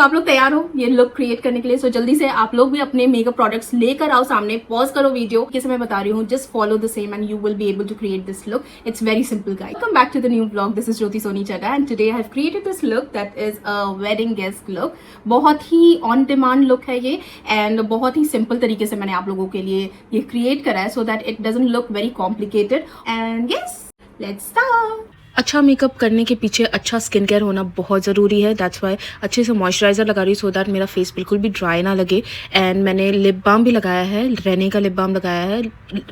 तो आप लोग तैयार हो ये लुक क्रिएट करने के लिए? सो जल्दी से आप लोग भी अपने मेकअप प्रोडक्ट्स लेकर आओ सामने, पॉज करो वीडियो, कैसे मैं बता रही हूँ, just follow the same and you will be able to create this look. It's very simple guys. Welcome back to the new blog. This is Jyoti Soni Chadda and today I have created this look that is a wedding guest look. बहुत ही on demand look है ये and बहुत ही simple तरीके से मैंने आप लोगों के लिए ये क्रिएट करा है so that it doesn't look very complicated. And yes, let's start. अच्छा मेकअप करने के पीछे अच्छा स्किन केयर होना बहुत ज़रूरी है. दैट्स वाई अच्छे से मॉइस्चराइज़र लगा रही हूँ सो दैट मेरा फेस बिल्कुल भी ड्राई ना लगे. एंड मैंने लिप बाम भी लगाया है, रेने का लिप बाम लगाया है.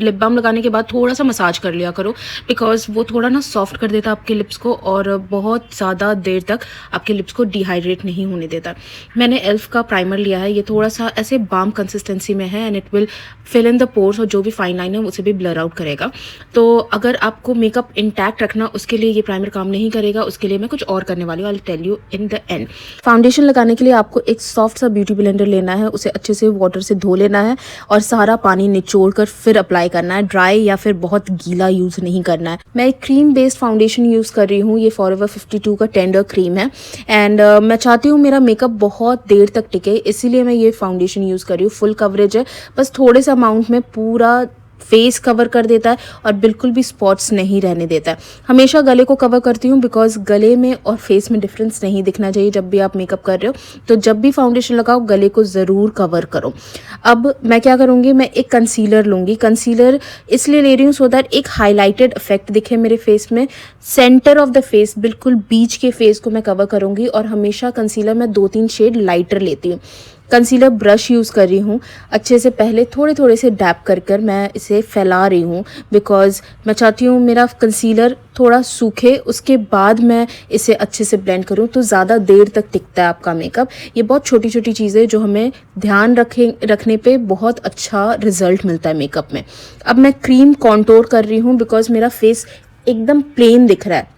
लिप बाम लगाने के बाद थोड़ा सा मसाज कर लिया करो बिकॉज वो थोड़ा ना सॉफ्ट कर देता है आपके लिप्स को और बहुत ज़्यादा देर तक आपके लिप्स को डिहाइड्रेट नहीं होने देता. मैंने एल्फ का प्राइमर लिया है, ये थोड़ा सा ऐसे बाम कंसिस्टेंसी में है and it will fill in the pores और जो भी फाइन लाइन है उसे भी ब्लर आउट करेगा. तो अगर आपको मेकअप इंटैक्ट रखना उसके लिए ये प्राइमर काम नहीं करेगा. उसके लिए मैं कुछ और करने वाली हूँ. I will tell you in the end. Foundation लगाने के लिए आपको एक सॉफ्ट सा ब्यूटी ब्लेंडर लेना है, उसे अच्छे से वाटर से धो लेना है और सारा पानी निचोड़ कर फिर अप्लाई करना है. ड्राई या फिर बहुत गीला यूज़ नहीं करना है. मैं एक क्रीम बेस्ड फाउंडेशन यूज़ कर रही हूँ. ये फॉरएवर 52 का टेंडर क्रीम है एंड मैं चाहती हूँ मेरा मेकअप बहुत देर तक टिके, इसीलिए मैं ये फाउंडेशन यूज़ कर रही हूँ. फुल कवरेज है, बस थोड़े से अमाउंट में पूरा फेस कवर कर देता है और बिल्कुल भी स्पॉट्स नहीं रहने देता है. हमेशा गले को कवर करती हूँ बिकॉज गले में और फेस में डिफरेंस नहीं दिखना चाहिए जब भी आप मेकअप कर रहे हो. तो जब भी फाउंडेशन लगाओ गले को ज़रूर कवर करो. अब मैं क्या करूँगी, मैं एक कंसीलर लूँगी. कंसीलर इसलिए ले रही हूँ सो दैट एक हाईलाइटेड इफेक्ट दिखे मेरे फेस में. सेंटर ऑफ द फेस, बिल्कुल बीच के फेस को मैं कवर करूँगी और हमेशा कंसीलर मैं 2-3 शेड लाइटर लेती हूँ. कंसीलर ब्रश यूज़ कर रही हूँ. अच्छे से पहले थोड़े थोड़े से डैप कर कर मैं इसे फैला रही हूँ बिकॉज मैं चाहती हूँ मेरा कंसीलर थोड़ा सूखे, उसके बाद मैं इसे अच्छे से ब्लेंड करूँ तो ज़्यादा देर तक टिकता है आपका मेकअप. ये बहुत छोटी छोटी चीज़ें जो हमें ध्यान रखने पे बहुत अच्छा रिजल्ट मिलता है मेकअप में. अब मैं क्रीम कॉन्टोर कर रही हूँ बिकॉज मेरा फेस एकदम प्लेन दिख रहा है.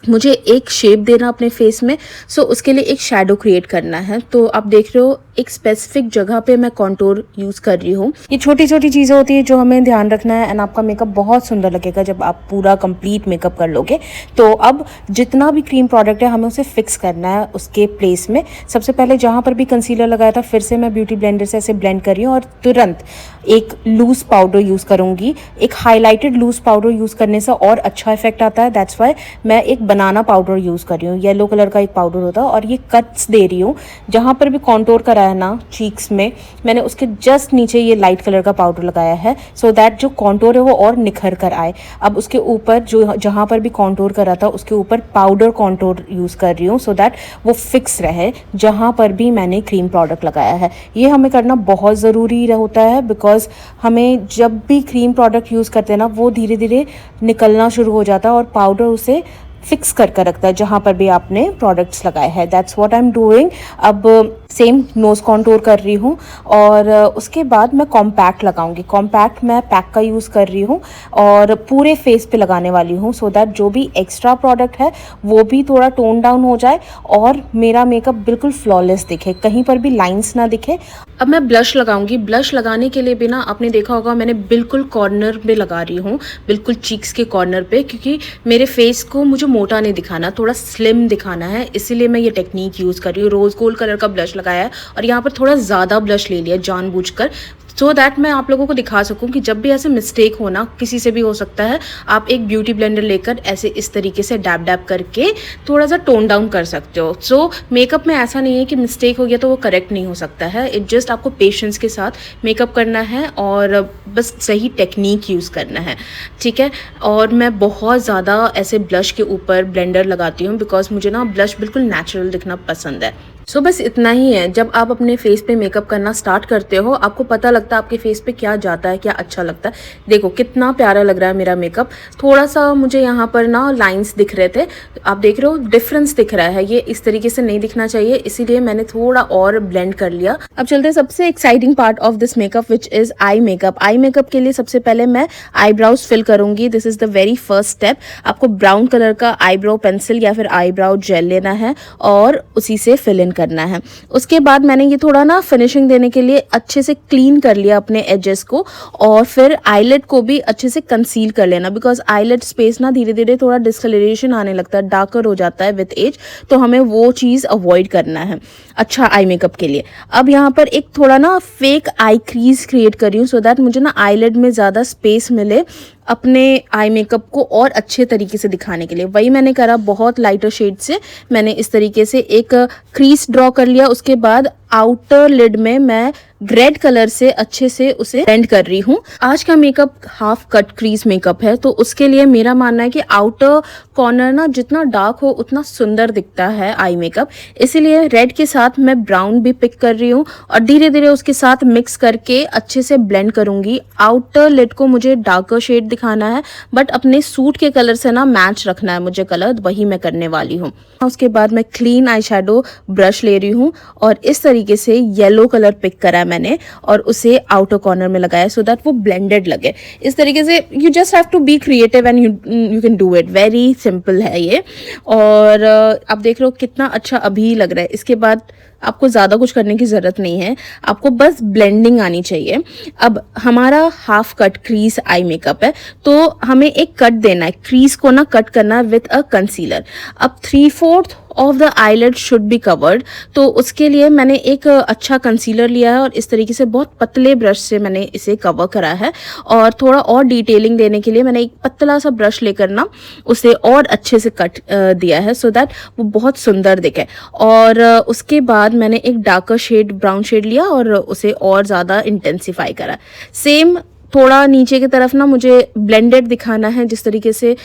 मुझे एक शेप देना अपने फेस में, सो उसके लिए एक शैडो क्रिएट करना है. तो आप देख रहे हो एक स्पेसिफिक जगह पे मैं कॉन्टोर यूज़ कर रही हूँ. ये छोटी छोटी चीज़ें होती है जो हमें ध्यान रखना है एंड आपका मेकअप बहुत सुंदर लगेगा जब आप पूरा कंप्लीट मेकअप कर लोगे. तो अब जितना भी क्रीम प्रोडक्ट है हमें उसे फिक्स करना है उसके प्लेस में. सबसे पहले जहाँ पर भी कंसीलर लगाया था फिर से मैं ब्यूटी ब्लेंडर से ऐसे ब्लेंड कर रही हूँ और तुरंत एक लूज पाउडर यूज़ करूँगी. एक हाईलाइटेड लूज पाउडर यूज़ करने से और अच्छा इफेक्ट आता है. दैट्स वाई मैं एक बनाना पाउडर यूज़ कर रही हूँ. येलो कलर का एक पाउडर होता है और ये कट्स दे रही हूँ. जहाँ पर भी कॉन्टोर कराया ना चीक्स में, मैंने उसके जस्ट नीचे ये लाइट कलर का पाउडर लगाया है सो दैट जो कॉन्टोर है वो और निखर कर आए. अब उसके ऊपर जो जहाँ पर भी कॉन्टोर करा था उसके ऊपर पाउडर कॉन्टोर यूज़ कर रही हूँ सो दैट वो फिक्स रहे जहाँ पर भी मैंने क्रीम प्रोडक्ट लगाया है. ये हमें करना बहुत ज़रूरी होता है बिकॉज हमें जब भी क्रीम प्रोडक्ट यूज़ करते हैं ना वो धीरे धीरे निकलना शुरू हो जाता है और पाउडर उसे फिक्स कर रखता है जहाँ पर भी आपने प्रोडक्ट्स लगाए हैं. That's what I am doing. अब सेम नोज़ कॉन्टोर कर रही हूँ और उसके बाद मैं कॉम्पैक्ट लगाऊंगी. कॉम्पैक्ट मैं पैक का यूज़ कर रही हूँ और पूरे फेस पे लगाने वाली हूँ सो दैट जो भी एक्स्ट्रा प्रोडक्ट है वो भी थोड़ा टोन डाउन हो जाए और मेरा मेकअप बिल्कुल फ्लॉलेस दिखे, कहीं पर भी लाइंस ना दिखे. अब मैं ब्लश लगाऊंगी. ब्लश लगाने के लिए भी ना आपने देखा होगा मैंने बिल्कुल कॉर्नर पे लगा रही हूँ, बिल्कुल चीक्स के कॉर्नर पे, क्योंकि मेरे फेस को मुझे मोटा नहीं दिखाना, थोड़ा स्लिम दिखाना है. इसीलिए मैं ये टेक्निक यूज़ कर रही हूँ. रोज़ गोल्ड कलर का ब्लश लगाया है और यहाँ पर थोड़ा ज़्यादा ब्लश ले लिया जानबूझकर सो दैट मैं आप लोगों को दिखा सकूं कि जब भी ऐसे मिस्टेक हो ना, किसी से भी हो सकता है, आप एक ब्यूटी ब्लेंडर लेकर ऐसे इस तरीके से डैब डैब करके थोड़ा सा टोन डाउन कर सकते हो. सो मेकअप में ऐसा नहीं है कि मिस्टेक हो गया तो वो करेक्ट नहीं हो सकता है. इट जस्ट आपको पेशेंस के साथ मेकअप करना है और बस सही टेक्निक यूज़ करना है, ठीक है. और मैं बहुत ज़्यादा ऐसे ब्लश के ऊपर ब्लेंडर लगाती हूँ बिकॉज मुझे ना ब्लश बिल्कुल नेचुरल दिखना पसंद है. सो बस इतना ही है. जब आप अपने फेस पे मेकअप करना स्टार्ट करते हो आपको पता लगता है आपके फेस पे क्या जाता है, क्या अच्छा लगता है. देखो कितना प्यारा लग रहा है मेरा मेकअप. थोड़ा सा मुझे यहाँ पर ना लाइंस दिख रहे थे, आप देख रहे हो डिफरेंस दिख रहा है. ये इस तरीके से नहीं दिखना चाहिए, इसीलिए मैंने थोड़ा और ब्लेंड कर लिया. अब चलते हैं सबसे exciting part of this makeup which is eye makeup. Eye makeup के लिए सबसे पहले मैं आईब्राउज फिल करूँगी. This is the very first step. आपको ब्राउन कलर का आईब्राउ पेंसिल या फिर आईब्राउ जेल लेना है और उसी से फिल इन करना है। उसके बाद मैंने ये थोड़ा ना फिनिशिंग देने के लिए अच्छे से क्लीन कर लिया अपने एजेस को, और फिर आईलेट को भी अच्छे से कंसील कर लेना, बिकॉज आईलेट स्पेस ना धीरे धीरे थोड़ा डिस्कलरेशन आने लगता है, डार्कर हो जाता है विथ एज, तो हमें वो चीज़ अवॉइड करना है अच्छा आई मेकअप के लिए। अब यहाँ पर एक थोड़ा ना फेक आई क्रीज क्रिएट कर रही हूँ, सो दैट मुझे ना आईलेट में ज़्यादा स्पेस मिले अपने आई मेकअप को और अच्छे तरीके से दिखाने के लिए। वही मैंने करा, बहुत लाइटर शेड से मैंने इस तरीके से एक क्रीज ड्रॉ कर लिया। उसके बाद आउटर लिड में मैं रेड कलर से अच्छे से उसे ब्लेंड कर रही हूँ। आज का makeup half cut crease makeup है, तो उसके लिए मेरा मानना है कि आउटर कॉर्नर ना जितना डार्क हो उतना सुंदर दिखता है आई मेकअप, इसीलिए रेड के साथ मैं ब्राउन भी पिक कर रही हूँ और धीरे धीरे उसके साथ मिक्स करके अच्छे से ब्लेंड करूंगी। आउटर लिड को मुझे डार्कर शेड दिखाना है, बट अपने सूट के कलर से ना मैच रखना है मुझे कलर, वही मैं करने वाली हूँ। उसके बाद मैं क्लीन आई शेडो ब्रश ले रही हूँ और इस तरीके से येलो कलर पिक करा मैंने और उसे आउटर कॉर्नर में लगाया, सो दैट वो ब्लेंडेड लगे। इस तरीके से you just have to be creative and you can do it, very simple है ये। और आप देख रहे हो कितना अच्छा अभी लग रहा है। इसके बाद आपको ज़्यादा कुछ करने की ज़रूरत नहीं है, आपको बस ब्लेंडिंग आनी चाहिए। अब हमारा half cut crease eye makeup है, तो हमें एक कट देना है, क्रीज को ना कट करना है विथ अ कंसीलर। अब 3/4 of the eyelet should be covered, तो उसके लिए मैंने एक अच्छा कंसीलर लिया है और इस तरीके से बहुत पतले ब्रश से मैंने इसे कवर करा है। और थोड़ा और डिटेलिंग देने के लिए मैंने एक पतला सा ब्रश लेकर ना उसे और अच्छे से कट दिया है, सो दैट वो बहुत सुंदर दिखे। और उसके बाद मैंने एक डार्कर शेड ब्राउन शेड लिया और उसे और ज़्यादा इंटेंसिफाई करा। सेम थोड़ा नीचे की तरफ ना मुझे ब्लेंडेड दिखाना है, जिस तरीके से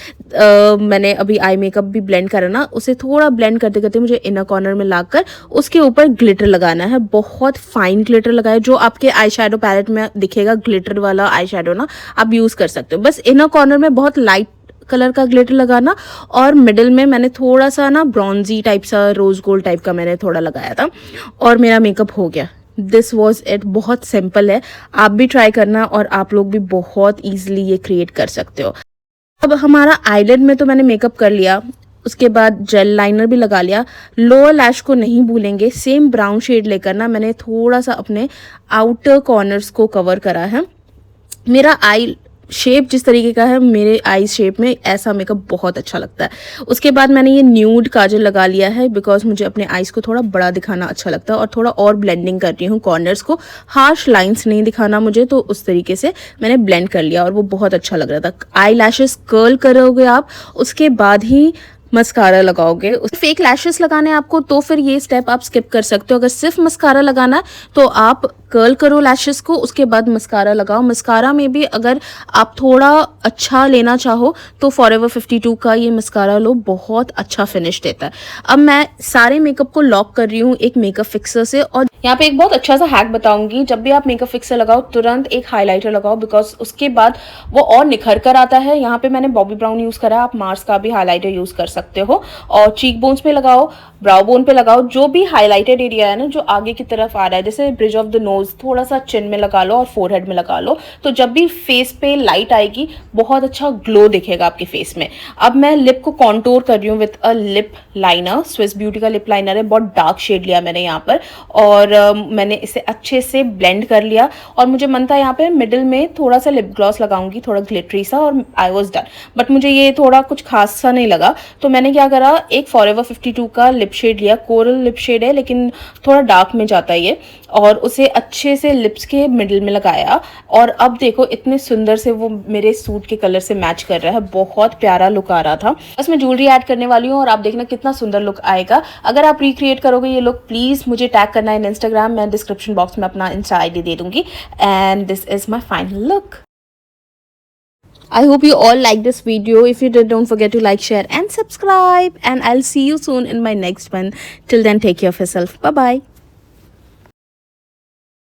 मैंने अभी आई मेकअप भी ब्लेंड करा ना, उसे थोड़ा ब्लेंड करते करते मुझे इनर कॉर्नर में लाकर उसके ऊपर ग्लिटर लगाना है। बहुत फाइन ग्लिटर लगाए, जो आपके आई शेडो पैलेट में दिखेगा ग्लिटर वाला आई शेडो ना आप यूज़ कर सकते हो। बस इनर कॉर्नर में बहुत लाइट कलर का ग्लिटर लगाना, और मिडिल में मैंने थोड़ा सा ना ब्रॉन्जी टाइप सा रोज गोल्ड टाइप का मैंने थोड़ा लगाया था और मेरा मेकअप हो गया। This was it. बहुत सिंपल है, आप भी ट्राई करना और आप लोग भी बहुत ईजिली ये क्रिएट कर सकते हो। अब हमारा आईलिड में तो मैंने मेकअप कर लिया, उसके बाद जेल लाइनर भी लगा लिया। लोअर लैश को नहीं भूलेंगे, सेम ब्राउन शेड लेकर ना मैंने थोड़ा सा अपने आउटर कॉर्नर्स को कवर करा है। मेरा आई शेप जिस तरीके का है, मेरे आई शेप में ऐसा मेकअप बहुत अच्छा लगता है। उसके बाद मैंने ये न्यूड काजल लगा लिया है, बिकॉज मुझे अपने आईज को थोड़ा बड़ा दिखाना अच्छा लगता है और थोड़ा और ब्लेंडिंग कर रही हूँ कॉर्नर्स को, हार्श लाइंस नहीं दिखाना मुझे, तो उस तरीके से मैंने ब्लेंड कर लिया और वो बहुत अच्छा लग रहा था। आई लैशेस कर्ल करोगे आप, उसके बाद ही मस्कारा लगाओगे। फेक लैशेस लगाने आपको, तो फिर ये स्टेप आप स्किप कर सकते हो। अगर सिर्फ मस्कारा लगाना है तो आप कर्ल करो लैशेस को, उसके बाद मस्कारा लगाओ। मस्कारा में भी अगर आप थोड़ा अच्छा लेना चाहो तो फॉरएवर 52 का ये मस्कारा लो, बहुत अच्छा फिनिश देता है। अब मैं सारे मेकअप को लॉक कर रही हूँ एक मेकअप फिक्सर से, और यहाँ पे एक बहुत अच्छा सा हैक बताऊंगी। जब भी आप मेकअप फिक्सर लगाओ तुरंत एक हाइलाइटर लगाओ, बिकॉज उसके बाद वो और निखर कर आता है। यहाँ पे मैंने बॉबी ब्राउन यूज करा, आप मार्स का भी हाइलाइटर यूज कर सकते हो। और चीक बोन्स पे लगाओ, ब्राउ बोन पे लगाओ, जो भी हाईलाइटेड एरिया है ना जो आगे की तरफ आ रहा है, जैसे ब्रिज ऑफ द नोज थोड़ा सा चिन में लगा लो और फोरहेड में लगा लो, तो जब भी फेस पे लाइट आएगी बहुत अच्छा ग्लो दिखेगा आपके फेस में। अब मैं लिप को कॉन्टोर कर रही हूँ with a lip liner, Swiss beauty का लिप लाइनर है, बहुत डार्क शेड लिया मैंने यहाँ पर, और मैंने इसे अच्छे से ब्लेंड कर लिया। और मुझे मन था यहाँ पे मिडिल में थोड़ा सा लिप ग्लॉस लगाऊंगी, थोड़ा ग्लिटरी सा, और आई वॉज डन, बट मुझे ये थोड़ा कुछ खास सा नहीं लगा, तो मैंने क्या करा, एक फॉरएवर 52 का लिप शेड लिया, कोरल लिप शेड है लेकिन थोड़ा डार्क में जाता है ये, और उसे अच्छे से लिप्स के मिडिल में लगाया। और अब देखो इतने सुंदर से वो मेरे सूट के कलर से मैच कर रहा है, बहुत प्यारा लुक आ रहा था। बस मैं ज्वेलरी ऐड करने वाली हूँ और आप देखना कितना सुंदर लुक आएगा। अगर आप रिक्रिएट करोगे ये लुक, प्लीज मुझे टैग करना है इन इंस्टाग्राम, मैं डिस्क्रिप्शन बॉक्स में अपना इंस्टा आईडी दे दूंगी। And this is my final look. I hope you all like this video. If you did, don't forget to like, share and subscribe, and I'll see you soon in my next one. Till then, take care of yourself. Bye bye.